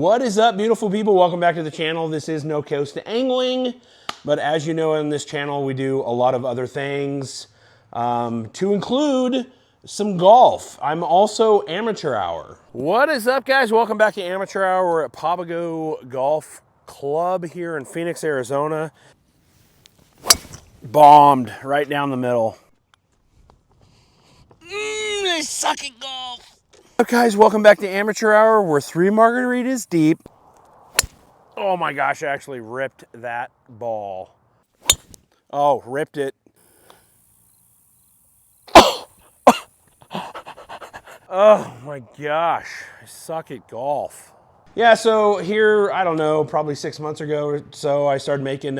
What is up, beautiful people? Welcome back to the channel. This is No Coast Angling, but as you know, on this channel, we do a lot of other things, to include some golf. I'm also Amateur Hour. What is up, guys? Welcome back to Amateur Hour. We're at Papago Golf Club here in Phoenix, Arizona. Bombed right down the middle. I suck at golf. Up, guys, welcome back to Amateur Hour. We're 3 margaritas deep. Oh my gosh, I actually ripped that ball. Oh, ripped it. Oh my gosh, I suck at golf. Yeah, so here, I don't know, probably 6 months ago or so, I started making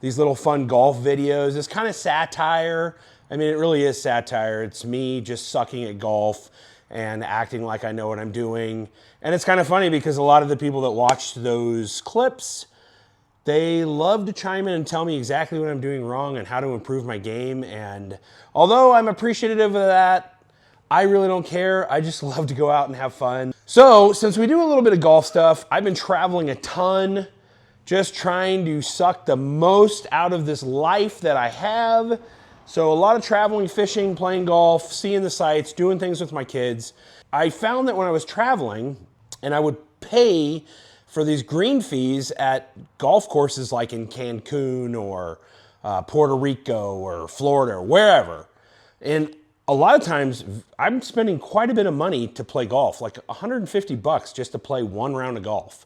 these little fun golf videos. It's kind of satire. I mean, it really is satire. It's me just sucking at golf and acting like I know what I'm doing. And it's kind of funny because a lot of the people that watched those clips, they love to chime in and tell me exactly what I'm doing wrong and how to improve my game. And although I'm appreciative of that, I really don't care. I just love to go out and have fun. So since we do a little bit of golf stuff, I've been traveling a ton, just trying to suck the most out of this life that I have. So a lot of traveling, fishing, playing golf, seeing the sights, doing things with my kids. I found that when I was traveling and I would pay for these green fees at golf courses like in Cancun or Puerto Rico or Florida or wherever. And a lot of times I'm spending quite a bit of money to play golf, like 150 bucks just to play one round of golf.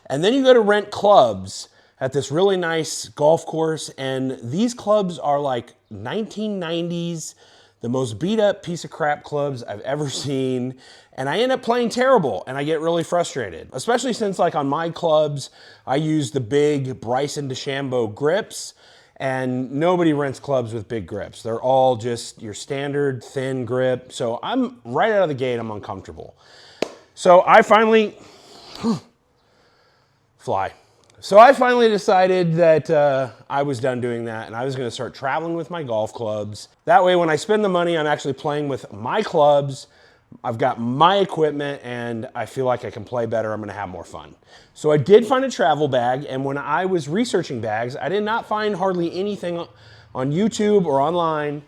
And then you go to rent clubs at this really nice golf course, and these clubs are like 1990s, the most beat up piece of crap clubs I've ever seen, and I end up playing terrible, and I get really frustrated, especially since like on my clubs, I use the big Bryson DeChambeau grips, and nobody rents clubs with big grips. They're all just your standard thin grip, so I'm right out of the gate, I'm uncomfortable. So I finally, So I finally decided that I was done doing that and I was gonna start traveling with my golf clubs. That way when I spend the money, I'm actually playing with my clubs, I've got my equipment, and I feel like I can play better, I'm gonna have more fun. So I did find a travel bag, and when I was researching bags, I did not find hardly anything on YouTube or online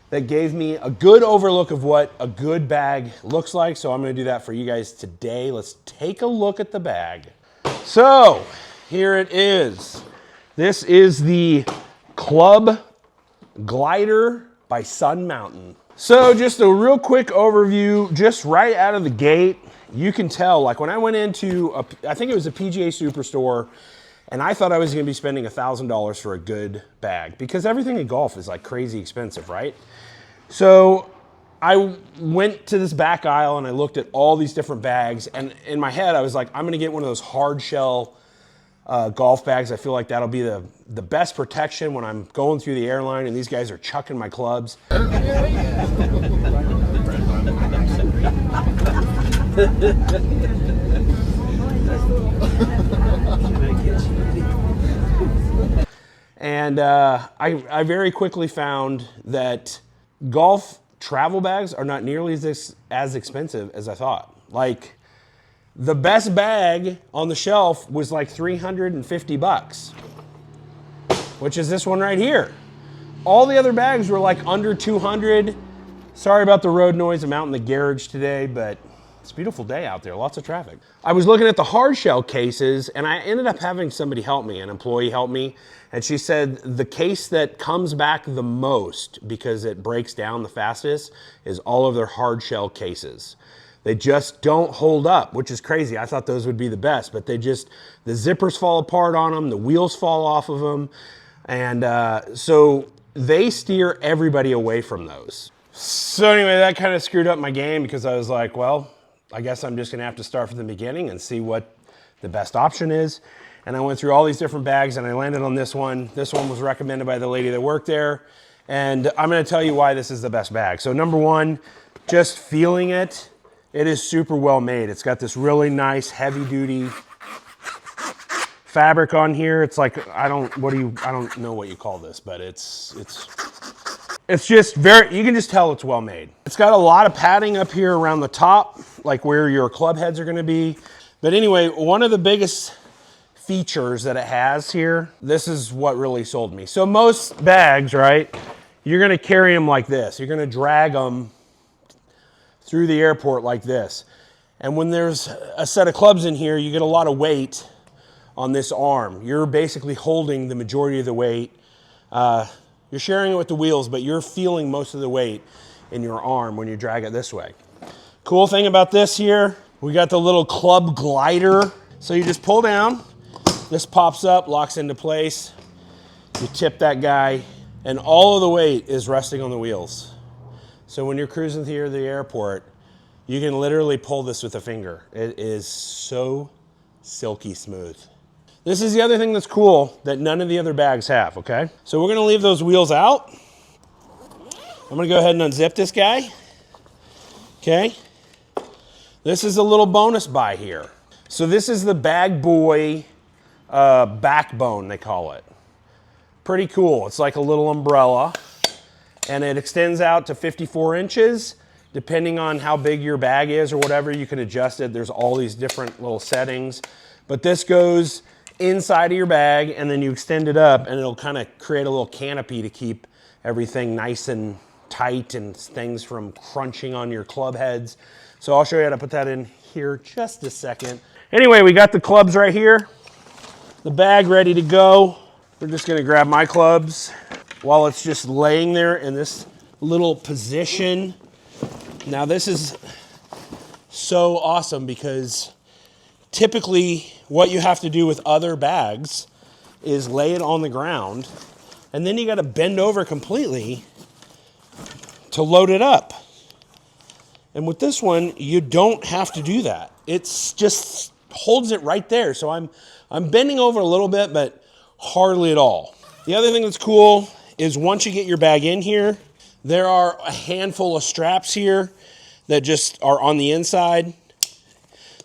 that gave me a good overlook of what a good bag looks like. So I'm gonna do that for you guys today. Let's take a look at the bag. So, here it is. This is the Club Glider by Sun Mountain. So just a real quick overview, just right out of the gate, you can tell, like when I went into, I think it was a PGA Superstore, and I thought I was gonna be spending $1,000 for a good bag because everything in golf is like crazy expensive, right? So I went to this back aisle and I looked at all these different bags, and in my head, I was like, I'm gonna get one of those hard shell golf bags. I feel like that'll be the best protection when I'm going through the airline and these guys are chucking my clubs. And I very quickly found that golf travel bags are not nearly as expensive as I thought. Like, the best bag on the shelf was like 350 bucks, which is this one right here. All the other bags were like under 200. Sorry about the road noise. I'm out in the garage today, but it's a beautiful day out there, lots of traffic. I was looking at the hard shell cases and I ended up having somebody help me, an employee help me. And she said the case that comes back the most because it breaks down the fastest is all of their hard shell cases. They just don't hold up, which is crazy. I thought those would be the best, but the zippers fall apart on them, the wheels fall off of them, and so they steer everybody away from those. So anyway, that kind of screwed up my game because I was like, well, I guess I'm just gonna have to start from the beginning and see what the best option is. And I went through all these different bags and I landed on this one. This one was recommended by the lady that worked there. And I'm gonna tell you why this is the best bag. So number one, just feeling it, it is super well made. It's got this really nice heavy duty fabric on here. It's like, I don't know what you call this, but it's just you can just tell it's well made. It's got a lot of padding up here around the top, like where your club heads are gonna be. But anyway, one of the biggest features that it has here, this is what really sold me. So most bags, right, you're gonna carry them like this. You're gonna drag them through the airport like this. And when there's a set of clubs in here, you get a lot of weight on this arm. You're basically holding the majority of the weight. You're sharing it with the wheels, but you're feeling most of the weight in your arm when you drag it this way. Cool thing about this here, we got the little club glider. So you just pull down, this pops up, locks into place. You tip that guy, and all of the weight is resting on the wheels. So when you're cruising through the airport, you can literally pull this with a finger. It is so silky smooth. This is the other thing that's cool that none of the other bags have, okay? So we're gonna leave those wheels out. I'm gonna go ahead and unzip this guy, okay? This is a little bonus buy here. So this is the Bag Boy backbone, they call it. Pretty cool. It's like a little umbrella, and it extends out to 54 inches. Depending on how big your bag is or whatever, you can adjust it. There's all these different little settings. But this goes inside of your bag, and then you extend it up, and it'll kind of create a little canopy to keep everything nice and tight and things from crunching on your club heads. So I'll show you how to put that in here just a second. Anyway, we got the clubs right here, the bag ready to go. We're just gonna grab my clubs while it's just laying there in this little position. Now this is so awesome because typically what you have to do with other bags is lay it on the ground, and then you got to bend over completely to load it up. And with this one, you don't have to do that. It's just holds it right there. So I'm bending over a little bit, but hardly at all. The other thing that's cool is once you get your bag in here, there are a handful of straps here that just are on the inside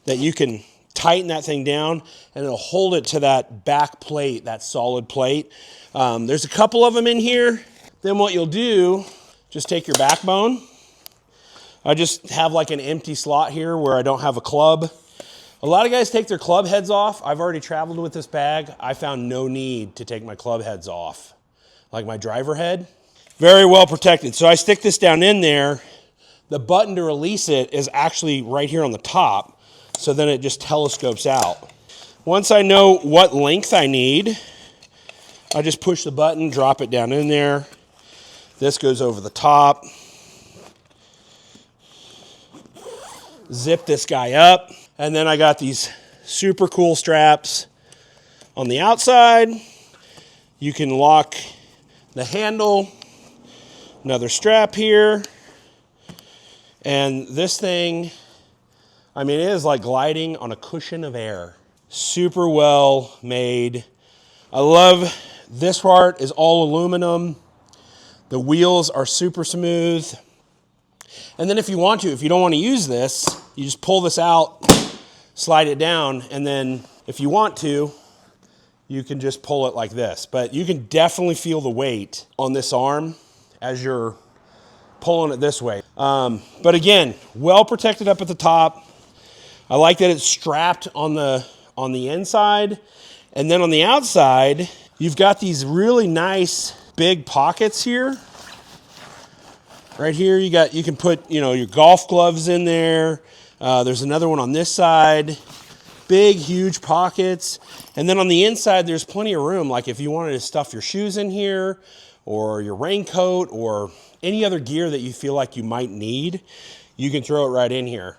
that you can tighten that thing down, and it'll hold it to that back plate, that solid plate. There's a couple of them in here. Then what you'll do, just take your backbone. I just have like an empty slot here where I don't have a club. A lot of guys take their club heads off. I've already traveled with this bag. I found no need to take my club heads off, like my driver head. Very well protected. So I stick this down in there. The button to release it is actually right here on the top. So then it just telescopes out. Once I know what length I need, I just push the button, drop it down in there. This goes over the top. Zip this guy up. And then I got these super cool straps on the outside. You can lock the handle. Another strap here. And this thing, I mean, it is like gliding on a cushion of air. Super well made. I love this part is all aluminum. The wheels are super smooth. And then if you want to, if you don't want to use this, you just pull this out, slide it down, and then if you want to, you can just pull it like this. But you can definitely feel the weight on this arm as you're pulling it this way. But again, well protected up at the top. I like that it's strapped on the inside. And then on the outside, you've got these really nice big pockets here. Right here, you can put, your golf gloves in there. There's another one on this side. Big, huge pockets. And then on the inside, there's plenty of room. Like if you wanted to stuff your shoes in here, or your raincoat, or any other gear that you feel like you might need, you can throw it right in here.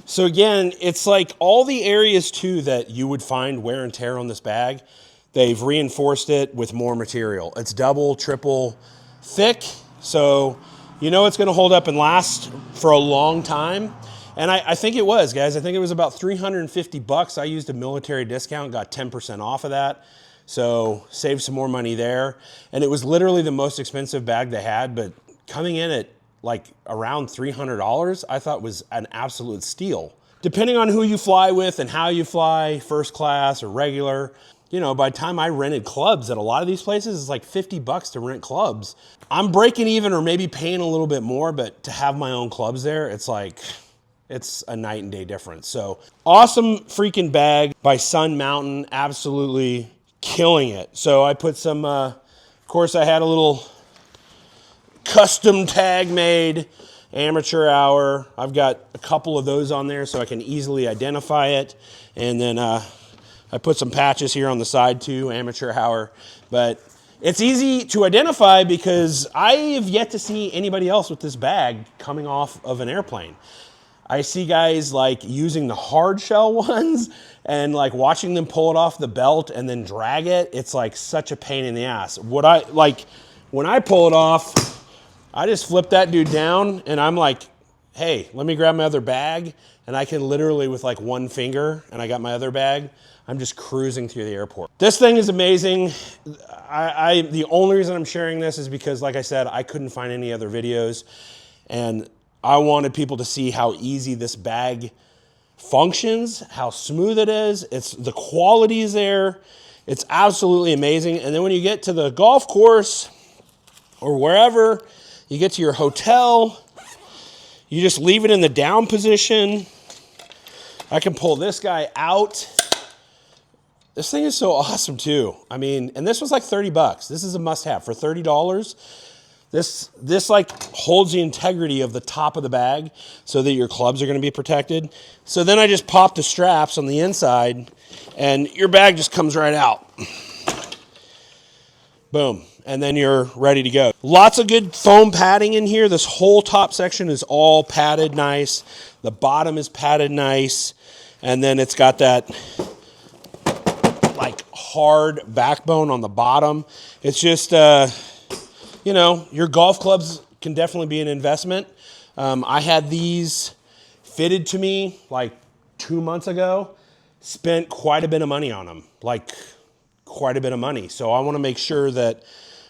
So again, it's like all the areas too that you would find wear and tear on this bag, they've reinforced it with more material. It's double, triple thick, so you know it's gonna hold up and last for a long time. And I think it was, guys. I think it was about 350 bucks. I used a military discount, got 10% off of that. So saved some more money there. And it was literally the most expensive bag they had, but coming in at like around $300, I thought was an absolute steal. Depending on who you fly with and how you fly, first class or regular, by the time I rented clubs at a lot of these places, it's like 50 bucks to rent clubs. I'm breaking even or maybe paying a little bit more, but to have my own clubs there, it's like, It's a night and day difference. So awesome freaking bag by Sun Mountain, absolutely killing it. So I put some, of course I had a little custom tag made, amateur hour. I've got a couple of those on there so I can easily identify it. And then I put some patches here on the side too, amateur hour. But it's easy to identify because I have yet to see anybody else with this bag coming off of an airplane. I see guys like using the hard shell ones and like watching them pull it off the belt and then drag it. It's like such a pain in the ass. When I pull it off, I just flip that dude down and I'm like, hey, let me grab my other bag. And I can literally with like one finger, and I got my other bag, I'm just cruising through the airport. This thing is amazing. The only reason I'm sharing this is because, like I said, I couldn't find any other videos. And I wanted people to see how easy this bag functions, how smooth it is. The quality is there. It's absolutely amazing. And then when you get to the golf course or wherever, you get to your hotel, you just leave it in the down position. I can pull this guy out. This thing is so awesome too. I mean, and this was like 30 bucks. This is a must have for $30. This like holds the integrity of the top of the bag so that your clubs are going to be protected. So then I just pop the straps on the inside and your bag just comes right out. Boom. And then you're ready to go. Lots of good foam padding in here. This whole top section is all padded nice. The bottom is padded nice. And then it's got that like hard backbone on the bottom. It's just, you know, your golf clubs can definitely be an investment. I had these fitted to me like 2 months ago. Spent quite a bit of money on them, like quite a bit of money. So I want to make sure that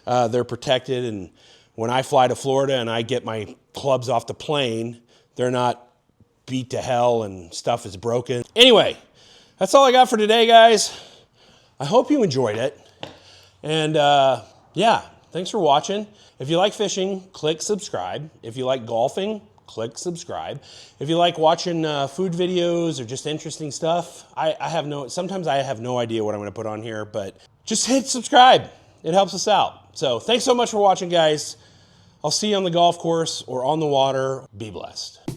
they're protected. And when I fly to Florida and I get my clubs off the plane, they're not beat to hell and stuff is broken. Anyway, that's all I got for today, guys. I hope you enjoyed it. And yeah, thanks for watching. If you like fishing, click subscribe. If you like golfing, click subscribe. If you like watching food videos or just interesting stuff, sometimes I have no idea what I'm gonna put on here, but just hit subscribe. It helps us out. So thanks so much for watching, guys. I'll see you on the golf course or on the water. Be blessed.